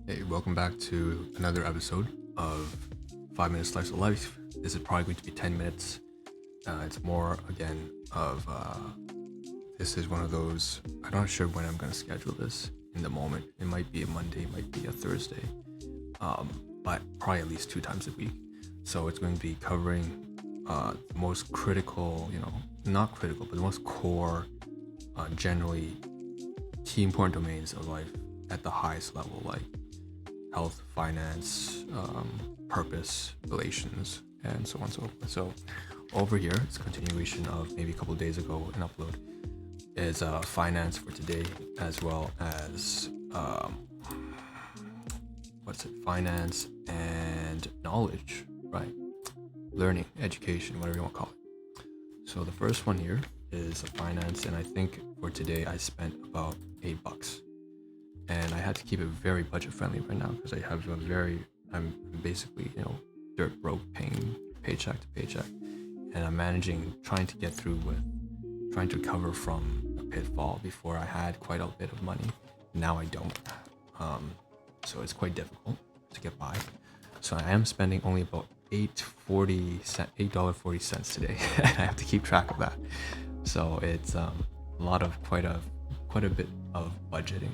Hey, welcome back to another episode of 5 Minutes Slice of Life. This is probably going to be 10 minutes. It's more, again, of this is one of those, I'm not sure when I'm going to schedule this in the moment. It might be a Monday, it might be a Thursday, but probably at least 2 times a week. So it's going to be covering the most critical, not critical, but the most core, generally key important domains of life at the highest level, like health, finance, purpose, relations, and so on and so forth. So over here, it's a continuation of maybe a couple of days ago an upload, is finance for today, as well as finance and knowledge, right? Learning, education, whatever you want to call it. So the first one here is finance, and I think for today I spent about $8. And I had to keep it very budget friendly right now because I have I'm basically, dirt broke, paying paycheck to paycheck. And I'm trying to get through with trying to recover from a pitfall. Before I had quite a bit of money. Now I don't. So it's quite difficult to get by. So I am spending only about $8.40 today. And I have to keep track of that. So it's quite a bit of budgeting.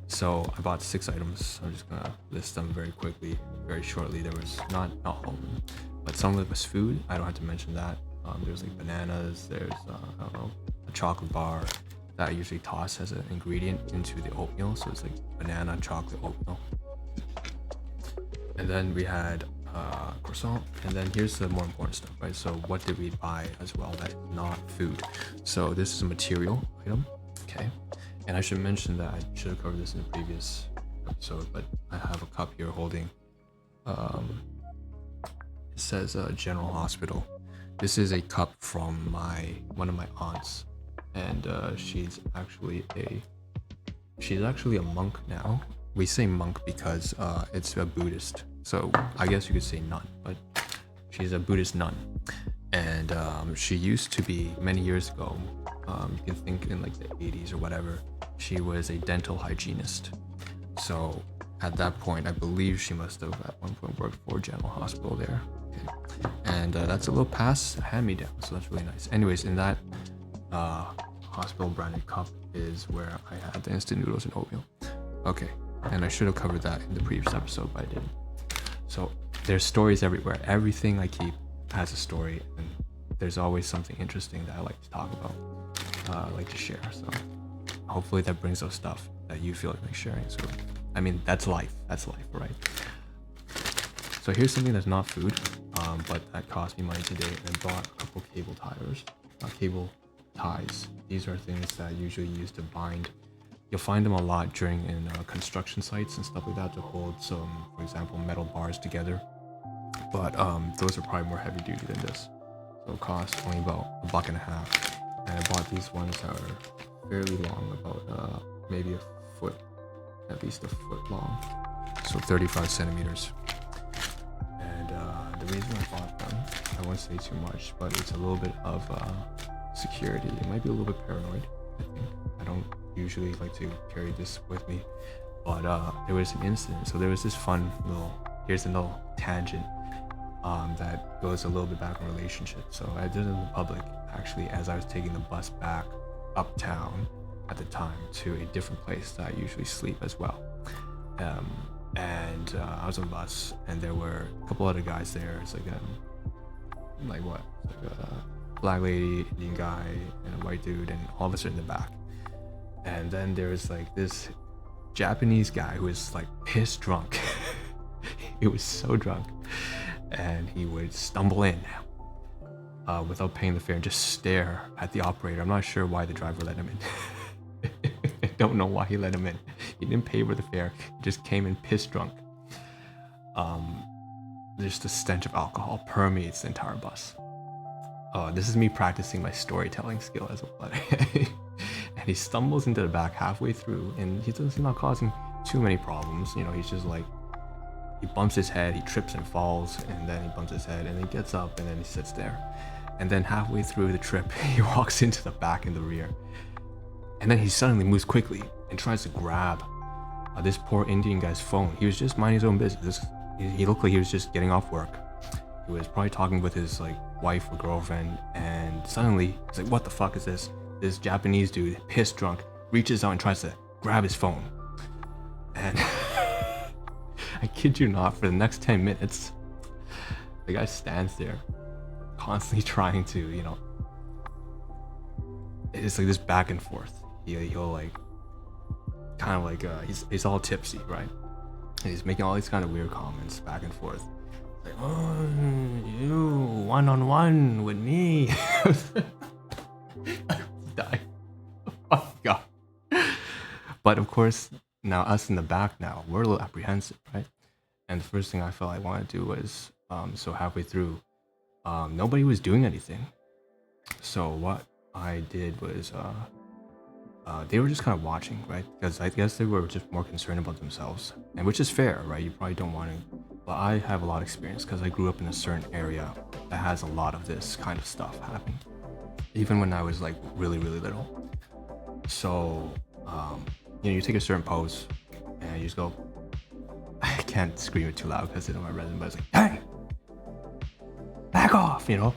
So I bought 6 items. I'm just gonna list them very quickly, very shortly. There was not all of them, but some of it was food. I don't have to mention that. There's like bananas. There's a chocolate bar that I usually toss as an ingredient into the oatmeal. So it's like banana chocolate oatmeal. And then we had croissant. And then here's the more important stuff, right? So what did we buy as well that's not food? So this is a material item. Okay. And I should mention that I should have covered this in the previous episode, but I have a cup here holding, it says General Hospital. This is a cup from one of my aunts, and she's actually a monk now. We say monk because it's a Buddhist, so I guess you could say nun, but she's a Buddhist nun. And she used to be, many years ago, you can think in like the 80s or whatever, she was a dental hygienist. So at that point, I believe she must have at one point worked for General Hospital there. Okay. And that's a little pass, a hand-me-down, so that's really nice. Anyways, in that hospital branded cup is where I had the instant noodles and oatmeal. Okay, and I should have covered that in the previous episode, but I didn't. So there's stories everywhere. Everything I keep has a story, and there's always something interesting that I like to talk about, I like to share. So hopefully that brings up stuff that you feel like sharing. So I mean, that's life, right? So here's something that's not food, but that cost me money today. I bought a couple cable ties. These are things that I usually use to bind. You'll find them a lot in construction sites and stuff like that, to hold some, for example, metal bars together. But those are probably more heavy duty than this. So it cost only about $1.50. And I bought these ones that are fairly long, about maybe a foot, at least a foot long. So 35 centimeters. And the reason I bought them, I won't say too much, but it's a little bit of security. It might be a little bit paranoid, I think. I don't usually like to carry this with me, but there was an incident. So there was this here's a little tangent that goes a little bit back on relationships. So I did it in public, actually, as I was taking the bus back uptown at the time to a different place that I usually sleep as well. And I was on the bus, and there were a couple other guys there. It's like a black lady, Indian guy, and a white dude, and all of us are in the back. And then there was like this Japanese guy who was like piss drunk. He was so drunk, and he would stumble in without paying the fare and just stare at the operator. I'm not sure why the driver let him in. I don't know why he let him in. He didn't pay for the fare. He just came in piss drunk. Just the stench of alcohol permeates the entire bus. This is me practicing my storytelling skill as well. And he stumbles into the back halfway through, and he's not causing too many problems. He's just like, he bumps his head, he trips and falls, and then he bumps his head, and he gets up, and then he sits there. And then halfway through the trip, he walks into the back and the rear. And then he suddenly moves quickly, and tries to grab this poor Indian guy's phone. He was just minding his own business. He looked like he was just getting off work. He was probably talking with his like wife or girlfriend, and suddenly he's like, what the fuck is this? This Japanese dude, pissed drunk, reaches out and tries to grab his phone. And I kid you not, for the next 10 minutes, the guy stands there constantly trying to, you know, it's like this back and forth. He'll like kind of like he's all tipsy, right? And he's making all these kind of weird comments back and forth. Like, oh, you one-on-one with me. I die. Oh my god. But of course, now us in the back now, we're a little apprehensive, right? And the first thing I felt I wanted to do was, so halfway through, nobody was doing anything. So what I did was, they were just kind of watching, right? Because I guess they were just more concerned about themselves, and which is fair, right? You probably don't want to, but I have a lot of experience because I grew up in a certain area that has a lot of this kind of stuff happening, even when I was like really, really little. So, you know, you take a certain pose and you just go, I can't scream it too loud because it's in my resident, but it's like, hey, back off, you know,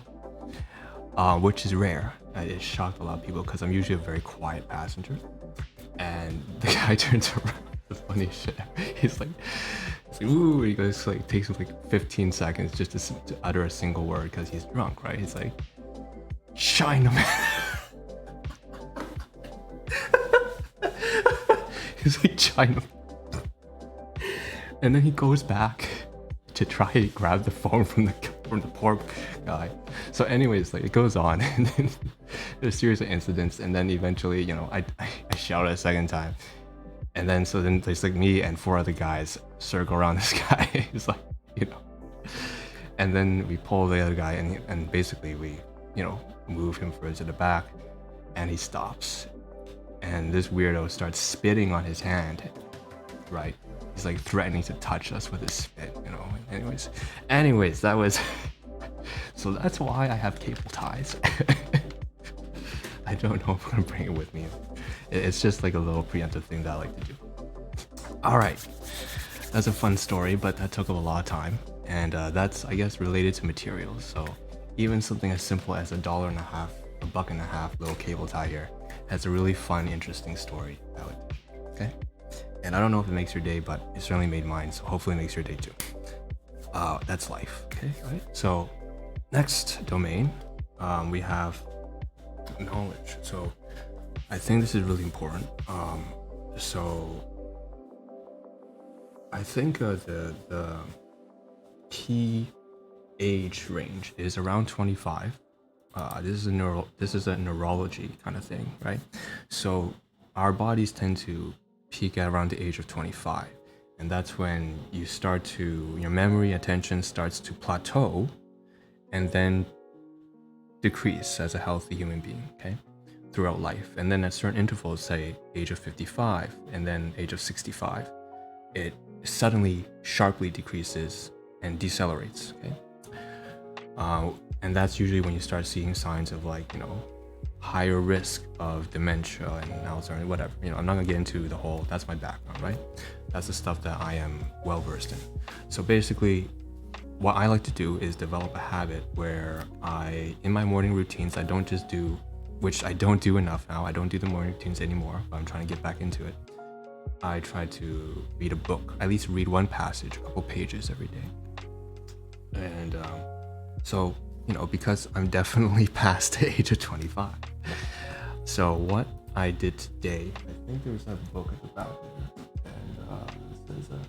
which is rare. It shocked a lot of people because I'm usually a very quiet passenger. And the guy turns around, the funny shit. He's like, ooh, he goes like, takes him like 15 seconds just to utter a single word because he's drunk, right? He's like, China man. He's like, China. And then he goes back to try to grab the phone from the poor guy. So anyways, like it goes on, and then there's a series of incidents, and then eventually, you know, I shout a second time, and then so then there's like me and 4 other guys circle around this guy. He's like, you know, and then we pull the other guy, and basically we, you know, move him further to the back, and he stops, and this weirdo starts spitting on his hand, right? He's like threatening to touch us with his spit, you know. Anyways, that was so that's why I have cable ties. I don't know if I'm gonna bring it with me. It's just like a little preemptive thing that I like to do. All right, that's a fun story, but that took up a lot of time, and that's, I guess, related to materials. So even something as simple as $1.50, $1.50 little cable tie here has a really fun, interesting story. Okay. And I don't know if it makes your day, but it certainly made mine, so hopefully it makes your day too. That's life, okay, right? So next domain, we have knowledge. So I think this is really important. So I think the key age range is around 25. This is a neurology kind of thing, right? So our bodies tend to peak at around the age of 25, and that's when you start to, your memory, attention starts to plateau and then decrease as a healthy human being, okay, throughout life. And then at certain intervals, say age of 55 and then age of 65, it suddenly sharply decreases and decelerates, okay? And that's usually when you start seeing signs of, like, you know, higher risk of dementia and Alzheimer's, whatever. You know, I'm not gonna get into the whole, that's my background, right? That's the stuff that I am well versed in. So basically, what I like to do is develop a habit where in my morning routines, I don't just do, which I don't do enough now, I don't do the morning routines anymore, but I'm trying to get back into it. I try to read a book, at least read one passage, a couple pages every day. And so, you know, because I'm definitely past the age of 25. So what I did today, I think there's a book at the back here, and it says,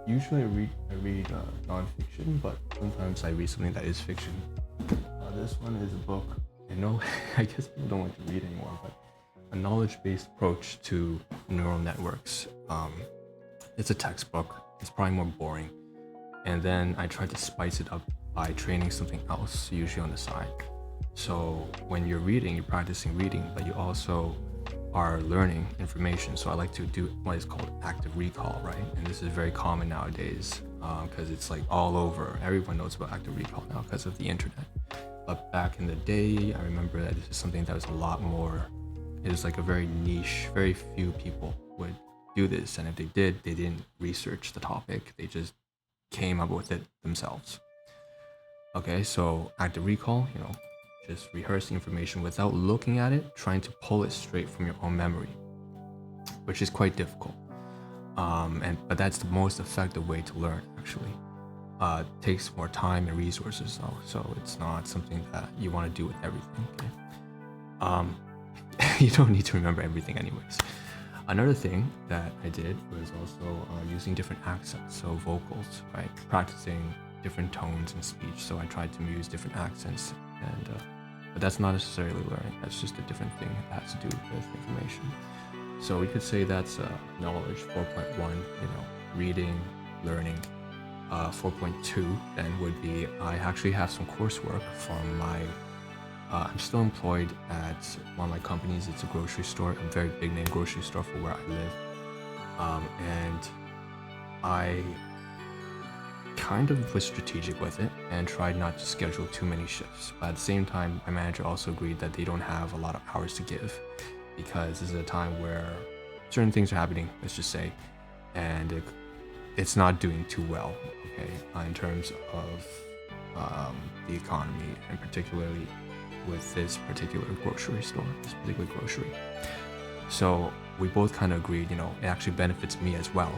usually I read non-fiction, but sometimes I read something that is fiction. This one is a book, I know, I guess people don't like to read anymore, but a knowledge-based approach to neural networks. It's a textbook, it's probably more boring. And then I tried to spice it up by training something else, usually on the side. So when you're reading, you're practicing reading, but you also are learning information. So I like to do what is called active recall, right? And this is very common nowadays because it's like all over. Everyone knows about active recall now because of the internet. But back in the day, I remember that this is something that was a lot more is like a very niche, very few people would do this, and if they did, they didn't research the topic, they just came up with it themselves. Okay, so active recall, just rehearse the information without looking at it, trying to pull it straight from your own memory, which is quite difficult. But that's the most effective way to learn, actually. Takes more time and resources though, so it's not something that you want to do with everything. Okay? You don't need to remember everything anyways. Another thing that I did was also using different accents, so vocals, right? Practicing different tones in speech. So I tried to use different accents, but that's not necessarily learning. That's just a different thing that has to do with information. So we could say that's knowledge 4.1, reading, learning. 4.2 then would be, I actually have some coursework from my, I'm still employed at one of my companies. It's a grocery store, a very big name grocery store for where I live. And I kind of was strategic with it and tried not to schedule too many shifts. But at the same time, my manager also agreed that they don't have a lot of hours to give, because this is a time where certain things are happening, let's just say, and it's not doing too well, okay, in terms of the economy, and particularly with this particular grocery store, this particular grocery. So we both kind of agreed, it actually benefits me as well,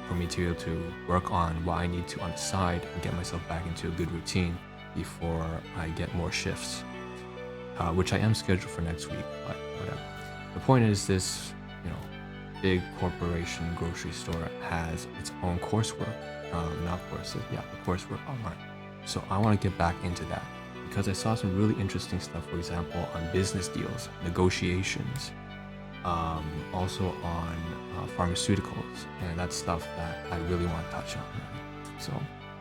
for me to be able to work on what I need to on the side and get myself back into a good routine before I get more shifts, which I am scheduled for next week, but whatever. The point is, this, big corporation grocery store has its own coursework, not courses, the coursework online. So I want to get back into that, because I saw some really interesting stuff, for example, on business deals, negotiations, also on pharmaceuticals, and that's stuff that I really want to touch on. Right? So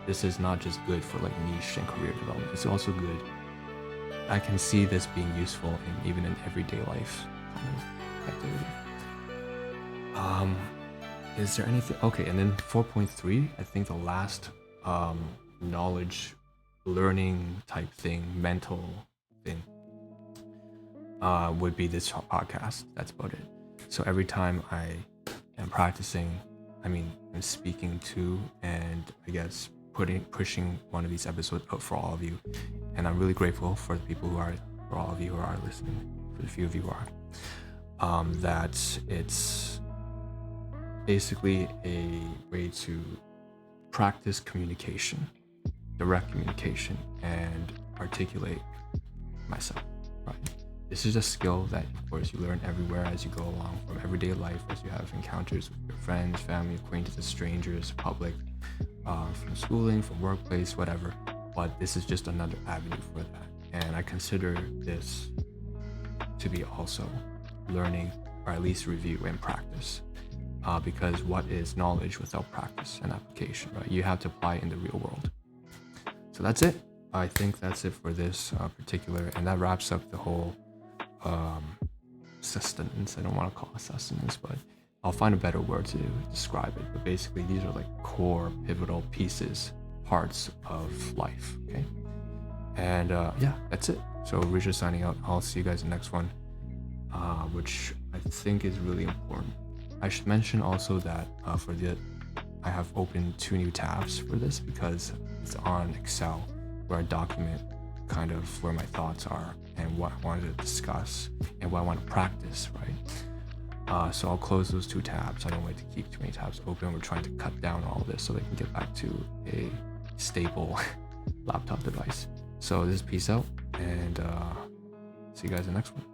this is not just good for like niche and career development, it's also good. I can see this being useful in even in everyday life kind of activity. Is there anything? Okay, and then 4.3, I think the last knowledge learning type thing, mental thing, would be this podcast. That's about it. So every time I am practicing, I'm speaking to, and I guess pushing one of these episodes out for all of you, and I'm really grateful for the people for all of you who are listening, for the few of you who are, that it's basically a way to practice communication, direct communication, and articulate myself, right? This is a skill that, of course, you learn everywhere as you go along, from everyday life, as you have encounters with your friends, family, acquaintances, strangers, public, from schooling, from workplace, whatever. But this is just another avenue for that. And I consider this to be also learning, or at least review and practice. Because what is knowledge without practice and application, right? You have to apply it in the real world. So that's it. I think that's it for this particular, and that wraps up the whole sustenance. I don't want to call it sustenance, but I'll find a better word to describe it. But basically, these are like core, pivotal pieces, parts of life, okay? And that's it. So Richard signing out. I'll see you guys in the next one, which I think is really important. I should mention also that I have opened 2 new tabs for this, because it's on Excel, where I document kind of where my thoughts are and what I wanted to discuss and what I want to practice, right? So I'll close those 2 tabs. I don't like to keep too many tabs open. We're trying to cut down all this so they can get back to a stable laptop device. So this is peace out, and see you guys in the next one.